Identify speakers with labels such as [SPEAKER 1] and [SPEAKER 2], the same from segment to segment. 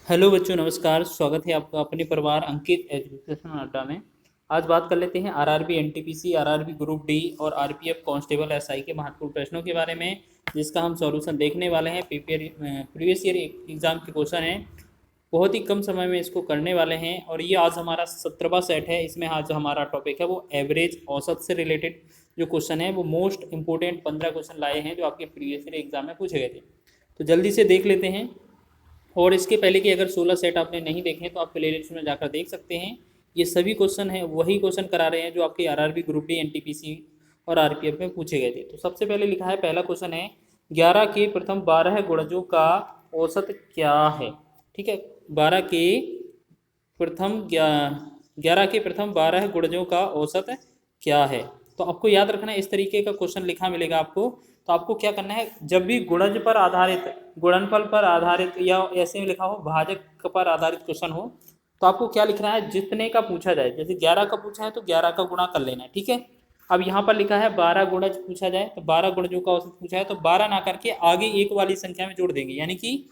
[SPEAKER 1] Hello बच्चों, नमस्कार। स्वागत है आपका अपने परिवार अंकित एजुकेशन अड्डा में। आज बात कर लेते हैं RRB NTPC, RRB group D और आरपीएफ कांस्टेबल एसआई के महत्वपूर्ण प्रश्नों के बारे में, जिसका हम सॉल्यूशन देखने वाले हैं। प्रीवियस ईयर एग्जाम के क्वेश्चन हैं, बहुत ही कम समय में इसको करने वाले हैं। और ये आज हमारा 17वां सेट है। इसमें आज हमारा टॉपिक है वो एवरेज, औसत से रिलेटेड जो क्वेश्चन है वो मोस्ट इंपोर्टेंट 15 क्वेश्चन लाए हैं जो आपके प्रीवियस ईयर एग्जाम में पूछे गए थे। तो जल्दी से देख लेते हैं। और इसके पहले कि अगर 16 सेट आपने नहीं देखे हैं तो आप प्ले लिस्ट में जाकर देख सकते हैं। ये सभी क्वेश्चन हैं, वही क्वेश्चन करा रहे हैं जो आपके आरआरबी ग्रुप डी, एनटीपीसी और आरपीएफ में पूछे गए थे। तो सबसे पहले लिखा है, पहला क्वेश्चन है 11 के प्रथम 12 गुणजों का औसत क्या है। ठीक है, 12 के प्रथम 12 गुणजों का औसत क्या है। तो आपको याद रखना है, इस तरीके का क्वेश्चन लिखा मिलेगा आपको। तो आपको क्या करना है, जब भी गुणज पर आधारित, गुणनफल पर आधारित या ऐसे में लिखा हो भाजक पर आधारित क्वेश्चन हो, तो आपको क्या लिखना है, जितने का पूछा जाए। जैसे 11 का पूछा है तो 11 का गुणा कर लेना है। ठीक है, अब यहाँ पर लिखा है 12 गुणज पूछा जाए तो 12 गुणजों का औसत पूछा है तो 12 ना करके आगे एक वाली संख्या में जोड़ देंगे। यानी कि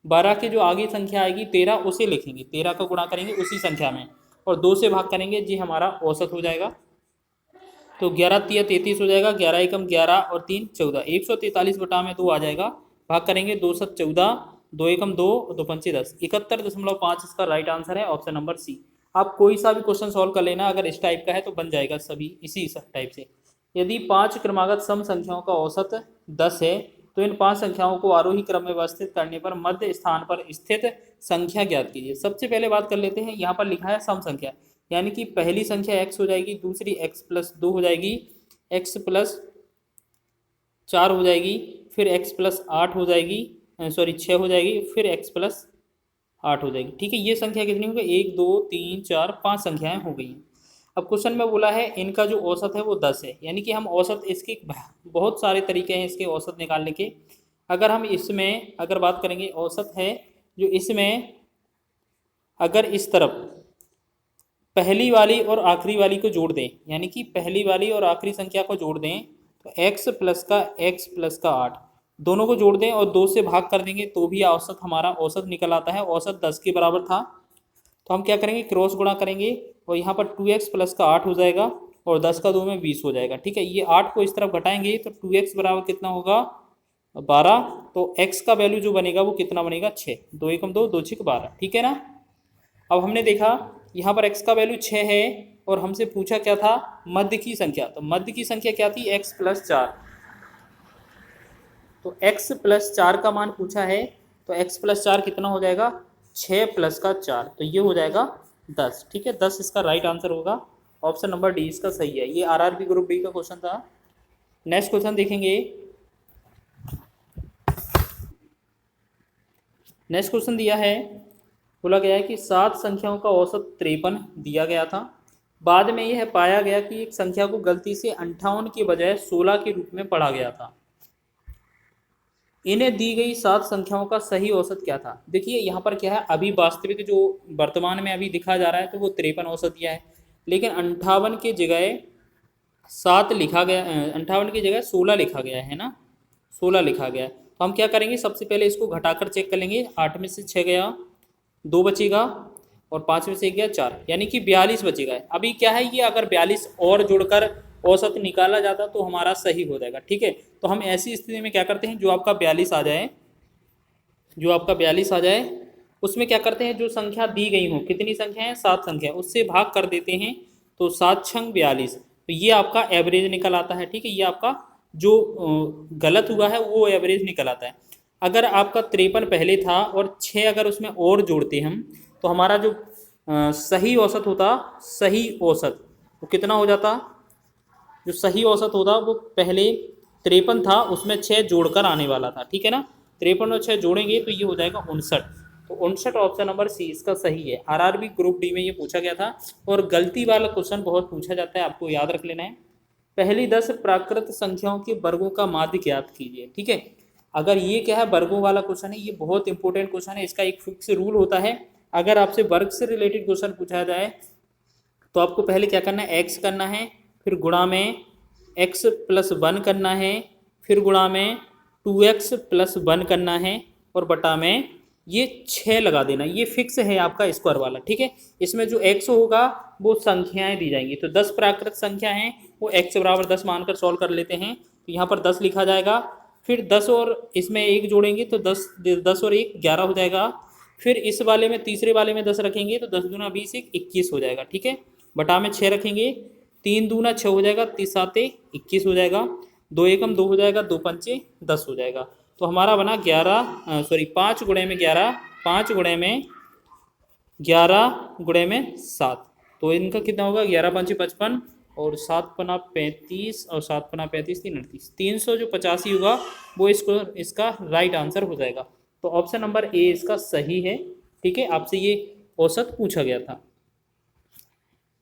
[SPEAKER 1] 12 के जो आगे संख्या आएगी 13, उसे लिखेंगे, 13 का गुणा करेंगे उसी संख्या में और 2 से भाग करेंगे, जी हमारा औसत हो जाएगा। तो 11 तिया 33 हो जाएगा, 11 एकम 11 और 3 14, 143 बटा में 2 आ जाएगा। भाग करेंगे 2 7 14, 2 एकम 2 और 2 पंचे 10, 71.5 इसका राइट आंसर है, ऑप्शन नंबर सी। आप कोई सा भी क्वेश्चन सॉल्व कर लेना, अगर इस टाइप का है तो बन जाएगा सभी इसी टाइप से। यदि 5 क्रमागत सम संख्याओं का औसत 10 है तो इन 5 संख्याओं को आरोही क्रम में व्यवस्थित करने पर मध्य स्थान पर स्थित संख्या ज्ञात कीजिए। सबसे पहले बात कर लेते हैं, यहाँ पर लिखा है सम संख्या, यानी कि पहली संख्या x हो जाएगी, दूसरी x+2 हो जाएगी, x+4 हो जाएगी, फिर x+8 हो जाएगी, सॉरी 6 हो जाएगी, फिर x+8 हो जाएगी। ठीक है, ये संख्या कितनी हो गई, 1 2 3 4 5 संख्याएं हो गई। अब क्वेश्चन में बोला है इनका जो औसत है वो 10 है, यानी कि हम औसत, इसके बहुत सारे तरीके हैं इसके औसत निकालने के। अगर हम इसमें अगर बात करेंगे, औसत है जो इसमें अगर इस तरफ पहली वाली और आखिरी वाली को जोड़ दें, यानी कि पहली वाली और आखिरी संख्या को जोड़ दें, तो x+8 दोनों को जोड़ दें और 2 से भाग कर देंगे तो भी औसत, हमारा औसत निकल आता है। औसत 10 के बराबर था, तो हम क्या करेंगे, क्रॉस गुणा करेंगे और यहाँ पर 2x+8 हो जाएगा और 10 का 2 में 20 हो जाएगा। ठीक है, ये 8 को इस तरफ घटाएंगे तो 2x बराबर कितना होगा, 12। तो x का वैल्यू जो बनेगा वो कितना बनेगा, 6, 2 एकम 2, 2 6 12। ठीक है ना। अब हमने देखा यहाँ पर x का वैल्यू 6 है और हमसे पूछा क्या था, मध्य की संख्या। तो मध्य की संख्या क्या थी, x+4। तो x+4 का मान पूछा है, तो x+4 कितना हो जाएगा, 6 प्लस का 4, तो ये हो जाएगा 10। ठीक है, 10 इसका राइट आंसर होगा, ऑप्शन नंबर डी इसका सही है। ये आरआरबी ग्रुप डी का क्वेश्चन था। नेक्स्ट क्वेश्चन देखेंगे। नेक्स्ट क्वेश्चन दिया है, बोला गया है कि 7 संख्याओं का औसत 53 दिया गया था। बाद में यह पाया गया कि एक संख्या को गलती से 58 के बजाय 16 के रूप में पढ़ा गया था। इन्हें दी गई 7 संख्याओं का सही औसत क्या था। देखिए यहाँ पर क्या है, अभी वास्तविक जो वर्तमान में अभी दिखा जा रहा है तो वो 53 औसत दिया है, लेकिन 58 के जगह 7 लिखा गया, 58 की जगह 16 लिखा गया है ना, 16 लिखा गया है। तो हम क्या करेंगे, सबसे पहले इसको घटाकर चेक कर लेंगे। 8 में से 6 गया, 2 बचेगा और 5 में से 1 गया 4, यानी कि 42 बचेगा। अभी क्या है, ये अगर 42 और जोड़कर औसत निकाला जाता तो हमारा सही हो जाएगा। ठीक है, तो हम ऐसी स्थिति में क्या करते हैं, जो आपका 42 आ जाए, जो आपका 42 आ जाए उसमें क्या करते हैं, जो संख्या दी गई हो, कितनी संख्या है, 7 संख्या, उससे भाग कर देते हैं। तो 7 छंग 42, तो ये आपका एवरेज निकल आता है। ठीक है, ये आपका जो गलत हुआ है वो एवरेज निकल आता है। अगर आपका 53 पहले था और 6 अगर उसमें और जोड़ते हम, तो हमारा जो सही औसत होता, सही औसत वो कितना हो जाता, जो सही औसत होता वो पहले 53 था, उसमें 6 जोड़कर आने वाला था। ठीक है ना, 53 और 6 जोड़ेंगे तो ये हो जाएगा 59। तो 59 ऑप्शन नंबर सी इसका सही है। आरआरबी ग्रुप डी में ये पूछा गया था और गलती वाला क्वेश्चन बहुत पूछा जाता है, आपको याद रख लेना है। पहली 10 प्राकृत संख्याओं के वर्गों का माध्य ज्ञात कीजिए। ठीक है, अगर ये क्या है, वर्गों वाला क्वेश्चन है, ये बहुत इंपॉर्टेंट क्वेश्चन है। इसका एक फिक्स रूल होता है, अगर आपसे वर्ग से रिलेटेड क्वेश्चन पूछा जाए तो आपको पहले क्या करना है, x करना है, फिर गुणा में x+1 करना है, फिर गुणा में 2x+1 करना है और बटा में ये 6 लगा देना, ये फिक्स है आपका स्क्वायर वाला, ठीक है। इसमें जो x होगा वो संख्याएं दी जाएंगी, तो 10 प्राकृत संख्या हैं, वो x बराबर 10 मानकर सॉल्व कर लेते हैं। तो यहाँ पर 10 लिखा जाएगा, फिर 10 और इसमें 1 जोड़ेंगे तो 10 और 1 11 हो जाएगा। फिर इस वाले में, तीसरे वाले में 10 रखेंगे तो 10 दूना 20 21 हो जाएगा, ठीक है। बटा में 6 रखेंगे, 3 दूना 6 हो जाएगा, 3 7 21 हो जाएगा, 2 एकम 2 हो जाएगा, 2 पंचे 10 हो जाएगा। तो हमारा बना 5 गुणे में 11, 5 गुणे में 11 गुणे में 7, तो इनका कितना होगा 11 पंचे 55 और 7 पना 35 और 7 पना 35 3 38, 300 जो 85 होगा वो इसका राइट आंसर हो जाएगा। तो ऑप्शन नंबर ए इसका सही है, ठीक है। आपसे ये औसत पूछा गया था।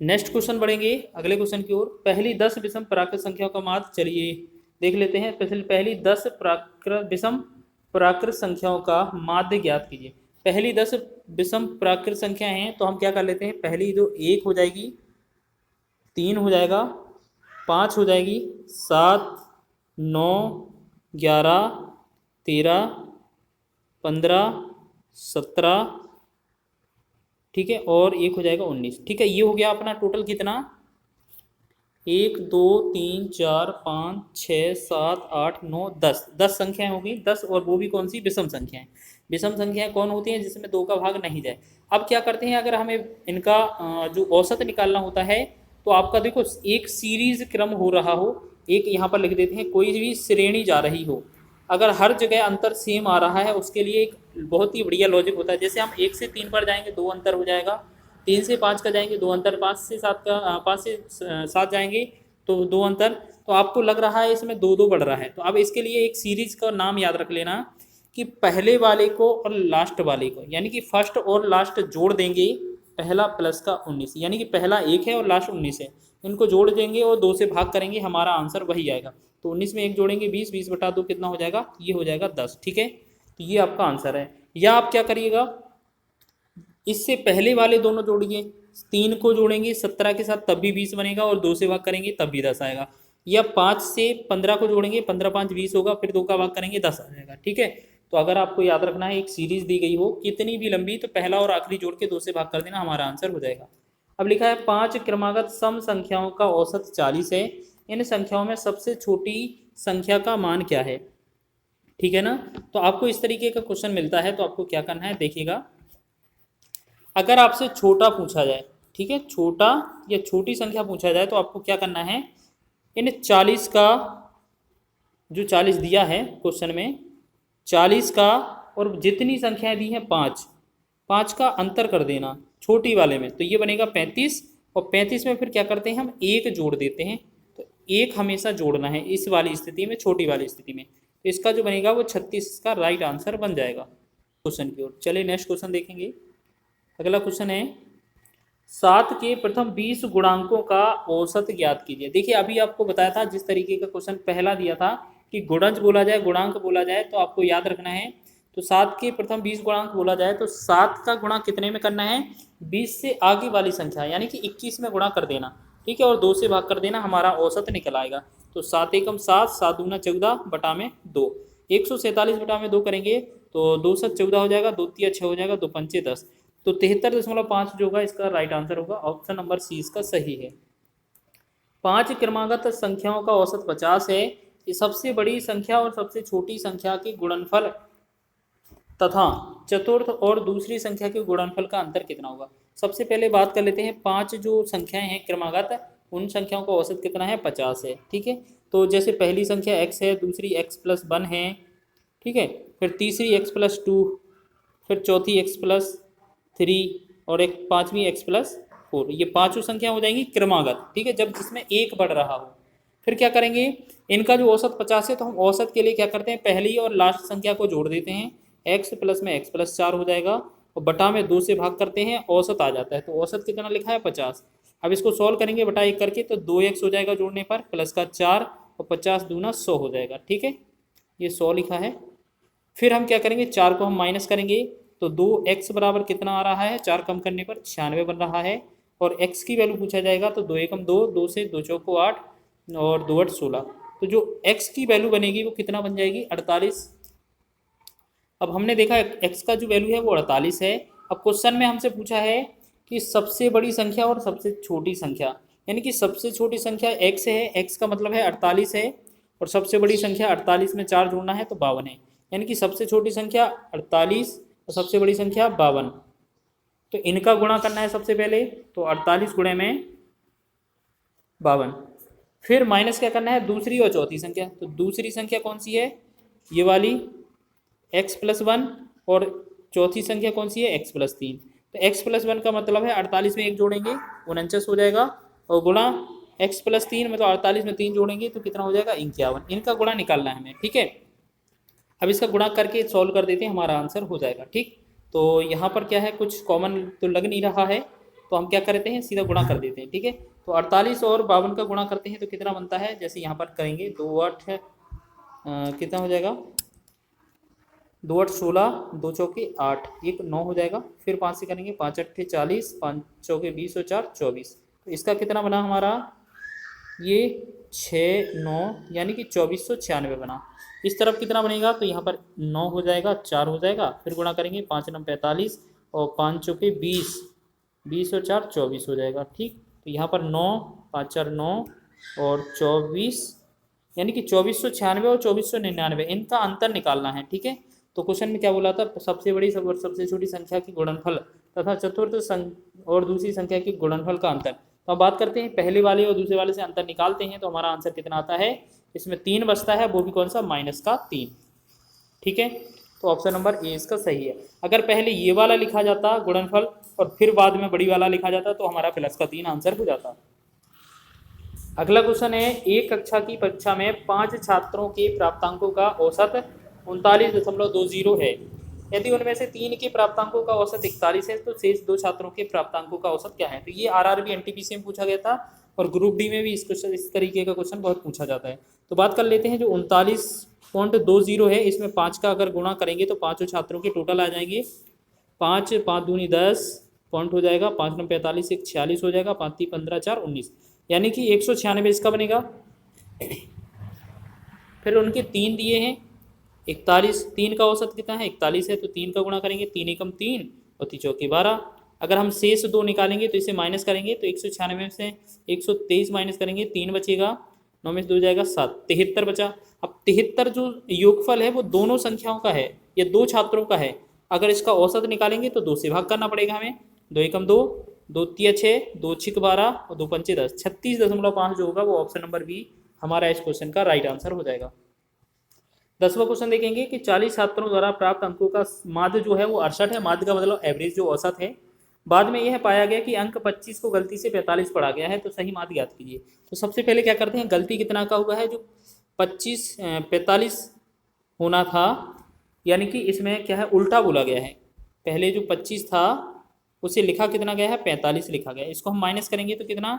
[SPEAKER 1] नेक्स्ट क्वेश्चन बढ़ेंगे अगले क्वेश्चन की ओर। पहली 10 विषम प्राकृत संख्याओं का माध्य चलिए देख लेते हैं। पहली 10 विषम प्राकृत संख्याओं का माध्य ज्ञात कीजिए। पहली 10 विषम प्राकृत संख्या हैं तो हम क्या कर लेते हैं, पहली जो 1 हो जाएगी, 3 हो जाएगा, 5 हो जाएगी, 7 9 11 13 15 17, ठीक है, और 1 हो जाएगा 19, ठीक है। ये हो गया अपना टोटल कितना, 1 2 3 4 5 6 7 8 9 10, 10 संख्याएं होगी, 10, और वो भी कौन सी, विषम संख्याएं। विषम संख्याएं कौन होती हैं, जिसमें 2 का भाग नहीं जाए। अब क्या करते हैं, अगर हमें इनका जो औसत निकालना होता है तो आपका देखो एक सीरीज क्रम हो रहा हो, एक यहाँ पर लिख देते हैं, कोई भी श्रेणी जा रही हो, अगर हर जगह अंतर सेम आ रहा है उसके लिए एक बहुत ही बढ़िया लॉजिक होता है। जैसे हम 1 से 3 पर जाएंगे 2 अंतर हो जाएगा, 3 से 5 का जाएंगे 2 अंतर, 5 से 7 जाएंगे तो 2 अंतर, तो आपको लग रहा है इसमें 2 2 बढ़ रहा है। तो अब इसके लिए एक सीरीज का नाम याद रख लेना कि पहले वाले को और लास्ट वाले को, यानी कि फर्स्ट और लास्ट जोड़ देंगे, पहला प्लस का 19, यानी कि पहला 1 है और लास्ट 19 है, इनको जोड़ देंगे और 2 से भाग करेंगे, हमारा आंसर वही आएगा। तो 19 में 1 जोड़ेंगे 20, 20 बटा 2 कितना हो जाएगा, ये हो जाएगा 10, ठीक है। तो ये आपका आंसर है। या आप क्या करिएगा, इससे पहले वाले दोनों जोड़िए, 3 को जोड़ेंगे 17 के साथ तब भी 20 बनेगा, और 2 से भाग करेंगे तब भी 10 आएगा। या 5 से 15 को जोड़ेंगे, 15 5 20 होगा, फिर 2 का भाग करेंगे 10 आ जाएगा, ठीक है। तो अगर आपको याद रखना है, एक सीरीज दी गई हो कितनी भी लंबी, तो पहला और आखिरी जोड़ के 2 से भाग कर देना, हमारा आंसर हो जाएगा। अब लिखा है 5 क्रमागत सम संख्याओं का औसत 40 है, इन संख्याओं में सबसे छोटी संख्या का मान क्या है, ठीक है ना। तो आपको इस तरीके का क्वेश्चन मिलता है, तो आपको क्या करना है देखिएगा, अगर आपसे छोटा पूछा जाए, ठीक है, छोटा या छोटी संख्या पूछा जाए तो आपको क्या करना है, इन 40 का जो 40 दिया है क्वेश्चन में, 40 का और जितनी संख्याएं दी हैं 5 का अंतर कर देना छोटी वाले में, तो ये बनेगा 35, और 35 में फिर क्या करते हैं हम 1 जोड़ देते हैं, तो 1 हमेशा जोड़ना है इस वाली स्थिति में, छोटी वाली स्थिति में, तो इसका जो बनेगा वो 36 इसका राइट आंसर बन जाएगा क्वेश्चन की ओर। चलिए नेक्स्ट क्वेश्चन देखेंगे। अगला क्वेश्चन है 7 के प्रथम 20 गुणांकों का औसत ज्ञात कीजिए। देखिए अभी आपको बताया था, जिस तरीके का क्वेश्चन पहला दिया था कि गुणज बोला जाए, गुणांक बोला जाए, तो आपको याद रखना है, तो 7 के प्रथम 20 गुणांक बोला जाए तो 7 का गुणा कितने में करना है, 20 से आगे वाली संख्या यानी कि 21 में गुणा कर देना, ठीक है, और 2 से भाग कर देना, हमारा औसत निकल आएगा। तो 7 एकम 7, 7 दूना 14 बटा में 2, 147 बटा में 2 करेंगे तो 2 7 14 हो जाएगा, 2 3 6 हो जाएगा, 2 पंचे 10, तो 73.5 जो होगा इसका राइट आंसर होगा, ऑप्शन नंबर सी इसका सही है। 5 क्रमागत संख्याओं का औसत 50 है, ये सबसे बड़ी संख्या और सबसे छोटी संख्या के गुणनफल तथा चतुर्थ और दूसरी संख्या के गुणनफल का अंतर कितना होगा। सबसे पहले बात कर लेते हैं, 5 जो संख्याएं हैं क्रमागत, उन संख्याओं का औसत कितना है, 50 है, ठीक है। तो जैसे पहली संख्या x है, दूसरी x+1 है, ठीक है, फिर तीसरी x+2, फिर चौथी x+3 और एक पांचवी x+4, ये पांचों संख्या हो जाएंगी क्रमागत, ठीक है, जब जिसमें 1 बढ़ रहा हो। फिर क्या करेंगे, इनका जो औसत 50 है तो हम औसत के लिए क्या करते हैं, पहली और लास्ट संख्या को जोड़ देते हैं, x प्लस में x+4 हो जाएगा, और बटा में 2 से भाग करते हैं, औसत आ जाता है, तो औसत कितना लिखा है 50। अब इसको सॉल्व करेंगे बटा 1 करके, तो 2x हो जाएगा जोड़ने पर, प्लस का 4 और 50 दूना 100 हो जाएगा, ठीक है, ये 100 लिखा है। फिर हम क्या करेंगे, 4 को हम माइनस करेंगे, तो 2x बराबर कितना आ रहा है, 4 कम करने पर 96 बन रहा है, और x की वैल्यू पूछा जाएगा तो 2 एकम 2, 2 से 2 चौको 8 और 2 8 16, तो जो x की वैल्यू बनेगी वो कितना बन जाएगी, 48 अब हमने देखा x का जो वैल्यू है वो 48 है। अब क्वेश्चन में हमसे पूछा है कि सबसे बड़ी संख्या और सबसे छोटी संख्या, यानी कि सबसे छोटी संख्या x है, x का मतलब है 48 है, और सबसे बड़ी संख्या 48 में 4 जोड़ना है तो 52 है, यानी कि सबसे छोटी संख्या 48 और सबसे बड़ी संख्या 52। तो इनका गुणा करना है सबसे पहले, तो 48 गुणे में 52। फिर माइनस क्या करना है, दूसरी और चौथी संख्या। तो दूसरी संख्या कौन सी है, ये वाली x+1, और चौथी संख्या कौन सी है, x+3। तो x+1 का मतलब है 48 में 1 जोड़ेंगे 49 हो जाएगा, और गुणा x+3 मतलब 48 में 3 जोड़ेंगे तो कितना हो जाएगा, 51। इनका गुणा निकालना है हमें, ठीक है। अब इसका गुणा करके सॉल्व कर देते हैं, हमारा आंसर हो जाएगा, ठीक। तो यहाँ पर क्या है, कुछ कॉमन तो लग नहीं रहा है, तो हम क्या करते हैं, सीधा गुणा कर देते हैं, ठीक है। तो 48 और 52 का गुणा करते हैं तो कितना बनता है, जैसे यहाँ पर करेंगे 2 8 कितना हो जाएगा, 2 8 16, 2 चौके 8, 1 9 हो जाएगा। फिर 5 से करेंगे, 5 8 40, 5 चौके 20 और 4 24। तो इसका कितना बना हमारा, ये 6 9 यानी कि 2496 बना। इस तरफ कितना बनेगा, तो यहाँ पर 9 हो जाएगा, 4 हो जाएगा। फिर गुणा करेंगे, 5 9 45 और 5 चौके 20, 20 और 4 24 हो जाएगा, ठीक। तो यहाँ पर 9 5 4 9 और 24, यानी कि 2496 और 2499, इनका अंतर निकालना है, ठीक है। तो क्वेश्चन में क्या बोला था, सबसे बड़ी और सबसे छोटी संख्या की गुणनफल तथा चतुर्थ और दूसरी संख्या की गुणनफल का अंतर। तो अब बात करते हैं, पहले वाले और दूसरे वाले से अंतर निकालते हैं, तो हमारा आंसर कितना आता है, इसमें 3 बचता है, वो भी कौन सा, -3, ठीक है। तो ऑप्शन नंबर ए इसका सही है। अगर पहले ये वाला लिखा जाता गुणनफल और फिर बाद में बड़ी वाला लिखा जाता तो हमारा +3 आंसर हो जाता। अगला क्वेश्चन है, एक कक्षा की परीक्षा में 5 छात्रों के प्राप्तांकों का औसत 39.20 है। यदि उनमें से 3 के प्राप्तांकों का औसत 41 है तो शेष 2 छात्रों के प्राप्तांकों का औसत क्या है। तो ये आरआरबी एनटीपीसी में पूछा गया था, और ग्रुप डी में भी इस तरीके का क्वेश्चन बहुत पूछा जाता है। तो बात कर लेते हैं, जो 39.20 है, इसमें 5 का अगर गुणा करेंगे तो 5 छात्रों के टोटल आ जाएंगे, 5 5 दूनी 10 पॉइंट हो जाएगा, 5 9 45, 1 46 हो जाएगा, 5 3 15 4 19, यानी कि 196 इसका बनेगा। फिर उनके 3 दिए हैं 41, 3 का औसत कितना है, 41 है, तो 3 का गुणा करेंगे, 3 एकम 3 और 3 चौके 12। अगर हम शेष 2 निकालेंगे तो इसे माइनस करेंगे, तो 196 से 123 माइनस करेंगे, 3 बचेगा, 9 में से 2 हो जाएगा 7, 73 बचा। अब 73 जो योगफल है वो दोनों संख्याओं का है, या 2 छात्रों का है। अगर इसका औसत निकालेंगे तो 2 से भाग करना पड़ेगा हमें, 2 एकम 2, 2 तिया 6, 2 छिक 12 और 2 पंचे 10, 36.5 जो होगा वो ऑप्शन नंबर बी हमारा इस क्वेश्चन का राइट आंसर हो जाएगा। 10वां क्वेश्चन देखेंगे कि 40 छात्रों द्वारा प्राप्त अंकों का माध्य जो है वो 68 है। माध्य का मतलब एवरेज जो औसत है। बाद में यह पाया गया कि अंक 25 को गलती से 45 पढ़ा गया है, तो सही माध्य ज्ञात कीजिए। तो सबसे पहले क्या करते हैं, गलती कितना का हुआ है, जो 45 होना था, यानी कि इसमें क्या है, उल्टा बोला गया है। पहले जो 25 था उसे लिखा कितना गया है, 45 लिखा गया है। इसको हम माइनस करेंगे तो कितना,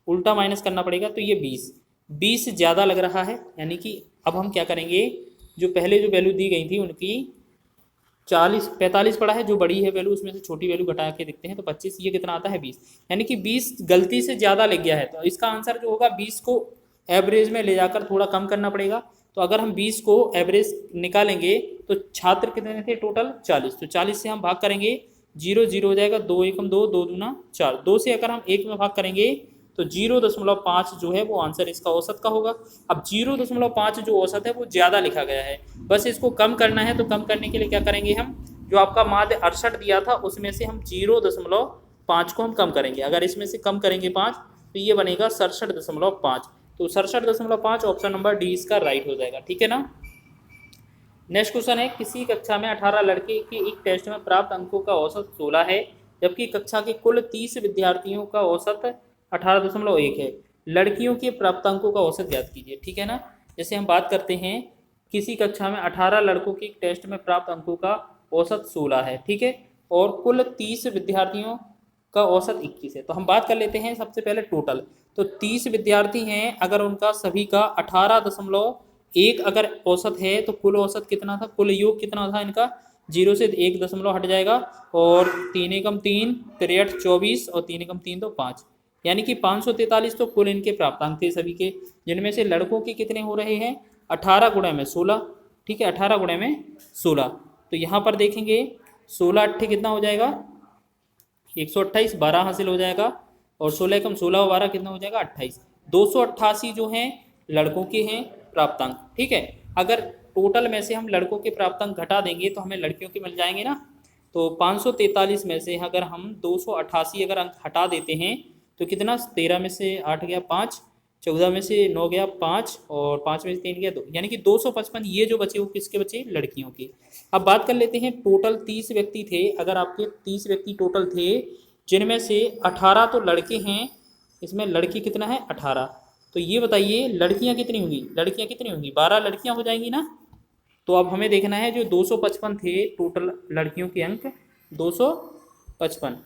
[SPEAKER 1] उल्टा माइनस करना पड़ेगा, तो ये 20 ज़्यादा लग रहा है। यानी कि अब हम क्या करेंगे, जो पहले जो वैल्यू दी गई थी उनकी 45 पड़ा है, जो बड़ी है वैल्यू उसमें से छोटी वैल्यू घटा के देखते हैं तो 25, ये कितना आता है 20, यानी कि 20 गलती से ज़्यादा लग गया है। तो इसका आंसर जो होगा 20 को एवरेज में ले जाकर थोड़ा कम करना पड़ेगा। तो अगर हम 20 को एवरेज निकालेंगे तो छात्र कितने थे टोटल, 40, तो 40 से हम भाग करेंगे, 0 0 हो जाएगा, 2 एकम 2, 2 दूना 4, 2 से अगर हम 1 में भाग करेंगे तो 0.5 जो है वो आंसर इसका औसत का होगा। अब 0.5 जो औसत है वो ज़्यादा लिखा गया है, बस इसको कम करना है। तो कम करने के लिए क्या करेंगे हम, जो आपका माध्य 68 दिया था उसमें से हम 0.5 को हम कम करेंगे। अगर इसमें से कम करेंगे 5 तो ये बनेगा 67.5। तो 67.5 ऑप्शन नंबर डी इसका राइट हो जाएगा, ठीक है ना। नेक्स्ट क्वेश्चन है, किसी कक्षा में 18 लड़के के एक टेस्ट में प्राप्त अंकों का औसत 16 है, जबकि कक्षा के कुल 30 विद्यार्थियों का औसत 18.1 है। लड़कियों के प्राप्तांकों का औसत ज्ञात कीजिए, ठीक है ना। जैसे हम बात करते हैं, किसी कक्षा में 18 लड़कों के एक टेस्ट में प्राप्त अंकों का औसत 16 है, ठीक है, और कुल 30 विद्यार्थियों का औसत 21 है। तो हम बात कर लेते हैं सबसे पहले टोटल। तो 30 विद्यार्थी हैं, अगर उनका सभी का 18.1 अगर औसत है तो कुल औसत कितना था, कुल योग कितना था इनका, 0 से 1 दशमलव हट जाएगा, और 3 एकम 3 63 24 और 3 एकम 3 तो 5, यानी कि 543 तो कुल इनके प्राप्तांक थे सभी के, जिनमें से लड़कों के कितने हो रहे हैं 18 गुणे में 16, ठीक है, 18 गुणे में 16। तो यहाँ पर देखेंगे 16 अट्ठे कितना हो जाएगा 128, 12 हासिल हो जाएगा, और 16 कम 16 और 12 कितना हो जाएगा 28। 288 जो हैं लड़कों के हैं प्राप्तांक, ठीक है। अगर टोटल में से हम लड़कों के प्राप्तांक घटा देंगे तो हमें लड़कियों के मिल जाएंगे ना। तो 543 में से अगर हम 288 अगर अंक हटा देते हैं तो कितना, 13 में से 8 गया 5, 14 में से 9 गया 5, और 5 में से 3 गया 2, यानी कि 255 ये जो बचे वो किसके बचे, लड़कियों के। अब बात कर लेते हैं, टोटल 30 व्यक्ति थे, अगर आपके 30 व्यक्ति टोटल थे जिनमें से 18 तो लड़के हैं, इसमें लड़की कितना है 18, तो ये बताइए लड़कियां कितनी होंगी, लड़कियां कितनी होंगी 12 लड़कियां हो जाएंगी ना। तो अब हमें देखना है जो 255 थे टोटल लड़कियों के अंक 255,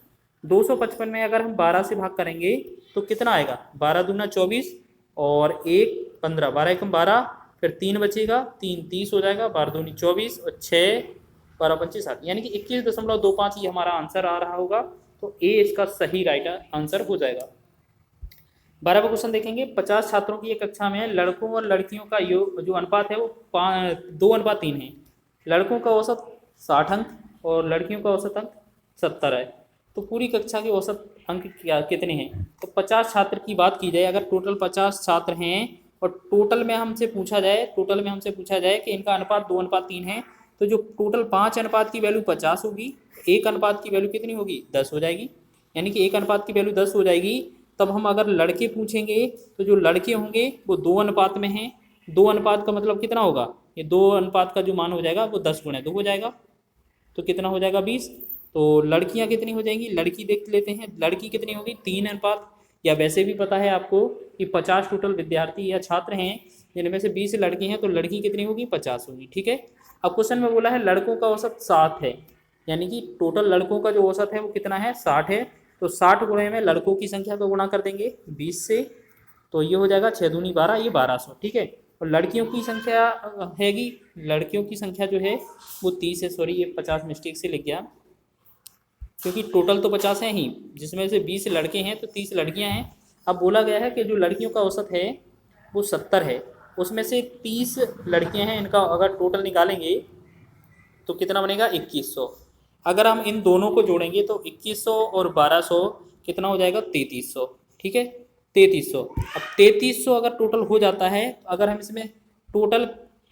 [SPEAKER 1] 255 में अगर हम 12 से भाग करेंगे तो कितना आएगा, 12 दूना 24 और 1 15, 12 एकम 12, फिर 3 बचेगा, 3 30 हो जाएगा, 12 दूनी 24 और 6 12 25 60, यानी कि 21.25 ये हमारा आंसर आ रहा होगा। तो ए इसका सही राइट आंसर हो जाएगा। 12वां क्वेश्चन देखेंगे, 50 छात्रों की एक कक्षा में लड़कों और लड़कियों का योग जो अनुपात है वो 2:3 है। लड़कों का औसत 60 अंक और लड़कियों का औसत अंक 70 है। तो पूरी कक्षा के औसत अंक क्या कितने हैं, तो 50 छात्र की बात की जाए, अगर टोटल 50 छात्र हैं और टोटल में हमसे पूछा जाए कि इनका अनुपात 2:3 है, तो जो टोटल 5 अनुपात की वैल्यू 50 होगी, 1 अनुपात की वैल्यू कितनी होगी 10 हो जाएगी, यानी कि 1 अनुपात की वैल्यू 10 हो जाएगी। तब हम अगर लड़के पूछेंगे तो जो लड़के होंगे वो 2 अनुपात में हैं, 2 अनुपात का मतलब कितना होगा, ये 2 अनुपात का जो मान हो जाएगा वो 10 गुणे 2 हो जाएगा, तो कितना हो जाएगा 20। तो लड़कियां कितनी हो जाएंगी, लड़की देख लेते हैं, लड़की कितनी होगी 3 अनुपात, या वैसे भी पता है आपको कि 50 टोटल विद्यार्थी या छात्र हैं जिनमें से 20 लड़के हैं, तो लड़की कितनी होगी 50 होगी, ठीक है। अब क्वेश्चन में बोला है लड़कों का औसत 7 है, यानी कि टोटल लड़कों का जो औसत है वो कितना है 60 है, तो 60 गुणे में लड़कों की संख्या को गुणा कर देंगे 20 से, तो ये हो जाएगा 6 दूनी 12, ये 1200, ठीक है। और लड़कियों की संख्या हैगी, लड़कियों की संख्या जो है वो 30 है, सॉरी ये 50 मिस्टेक से लिख गया, क्योंकि टोटल तो 50 हैं ही, जिसमें से 20 लड़के हैं तो 30 लड़कियां हैं। अब बोला गया है कि जो लड़कियों का औसत है वो 70 है, उसमें से 30 लड़कियां हैं, इनका अगर टोटल निकालेंगे तो कितना बनेगा 2100। अगर हम इन दोनों को जोड़ेंगे तो 2100 और 1200 कितना हो जाएगा 3300, ठीक है 3300। अब 3300 अगर टोटल हो जाता है, अगर हम इसमें टोटल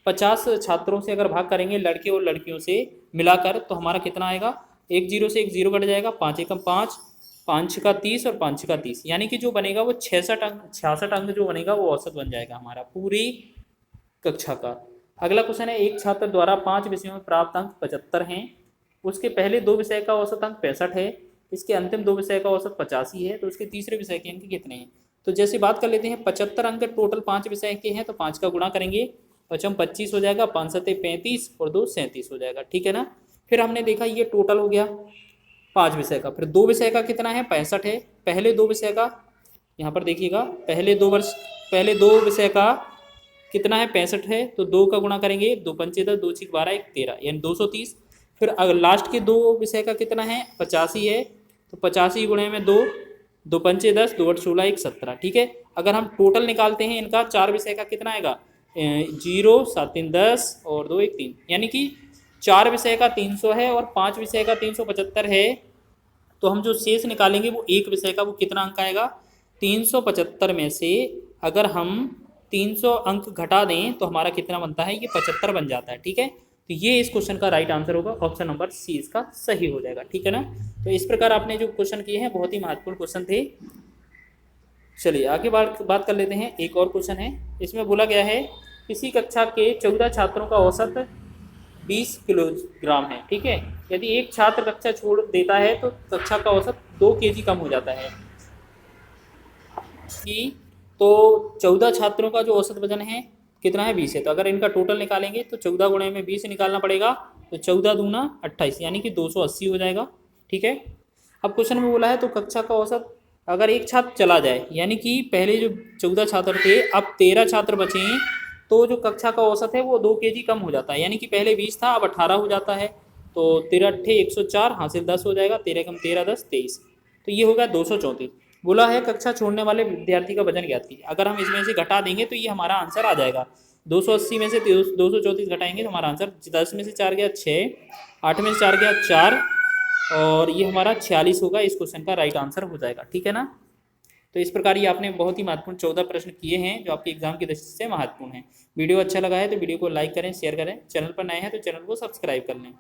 [SPEAKER 1] 50 छात्रों से अगर भाग करेंगे लड़के और लड़कियों से मिलाकर, तो हमारा कितना आएगा, 1 0 से 1 0 कट जाएगा, 5 एकम 5, 5 का 30 और 5 का 30, यानी कि जो बनेगा वो 66 अंक जो बनेगा वो औसत बन जाएगा हमारा पूरी कक्षा का। अगला क्वेश्चन है, एक छात्र द्वारा 5 विषयों में प्राप्त अंक 75 हैं, उसके पहले 2 विषय का औसत अंक 65 है, इसके अंतिम 2 विषय का औसत 85 है, तो उसके तीसरे विषय के अंक कितने हैं। तो जैसे बात कर लेते हैं, 75 अंक टोटल 5 विषय के हैं, तो 5 का गुणा करेंगे, 5 25 हो जाएगा, 5 7 35 और 2 37 हो जाएगा, ठीक है ना। फिर हमने देखा ये टोटल हो गया 5 विषय का, फिर 2 विषय का कितना है 65 है, पहले 2 विषय का यहाँ पर देखिएगा, पहले 2 विषय का कितना है 65 है, तो 2 का गुणा करेंगे, 2 पंचे 10, 2 6 12 1 13, यानी 230। फिर अगर लास्ट के 2 विषय का कितना है 85 है, तो 85 गुणे में 2, 2 पंचे 10, 2 8 16 1 17, ठीक है। अगर हम टोटल निकालते हैं इनका 4 विषय का कितना आएगा 0 7 3 10 और 2 1 3, यानी कि 4 विषय का 300 है और 5 विषय का 375 है, तो हम जो शेष निकालेंगे वो 1 विषय का वो कितना अंक आएगा 375 में से अगर हम 300 अंक घटा दें तो हमारा कितना बनता है, ये 75 बन जाता है, ठीक है। तो ये इस क्वेश्चन का राइट आंसर होगा, ऑप्शन नंबर सी इसका सही हो जाएगा, ठीक है ना। तो इस प्रकार आपने जो क्वेश्चन किए हैं बहुत ही महत्वपूर्ण क्वेश्चन थे। चलिए आगे बात कर लेते हैं, एक और क्वेश्चन है, इसमें बोला गया है किसी कक्षा के 14 छात्रों का औसत 20 किलोग्राम है, ठीक है। यदि एक छात्र कक्षा छोड़ देता है तो कक्षा का औसत 2 kg कम हो जाता है, कि तो 14 छात्रों का जो औसत वजन है कितना है 20 है, तो अगर इनका टोटल निकालेंगे तो 14 गुणे में 20 निकालना पड़ेगा, तो 14 दूना 28, यानी कि 280 हो जाएगा, ठीक है। अब क्वेश्चन में बोला है तो कक्षा का औसत अगर एक छात्र चला जाए, यानी कि पहले जो 14 छात्र थे अब 13 छात्र बचे हैं, तो जो कक्षा का औसत है वो 2 kg कम हो जाता है, यानी कि पहले 20 था अब 18 हो जाता है, तो 13 अट्ठे 104 हासिल 10 हो जाएगा, 13 कम 13 10 23, तो ये होगा 234। बोला है कक्षा छोड़ने वाले विद्यार्थी का वजन ज्ञात कीजिए, अगर हम इसमें से घटा देंगे तो ये हमारा आंसर आ जाएगा। 280 में से 234 घटाएंगे तो हमारा आंसर 10 में से 4 गया 6, 8 में से 4 गया 4 और ये हमारा 46 होगा। इस क्वेश्चन का राइट आंसर हो जाएगा। ठीक है ना। तो इस प्रकार ये आपने बहुत ही महत्वपूर्ण 14 प्रश्न किए हैं जो आपके एग्जाम की दृष्टि से महत्वपूर्ण हैं। वीडियो अच्छा लगा है तो वीडियो को लाइक करें, शेयर करें। चैनल पर नए हैं तो चैनल को सब्सक्राइब कर लें।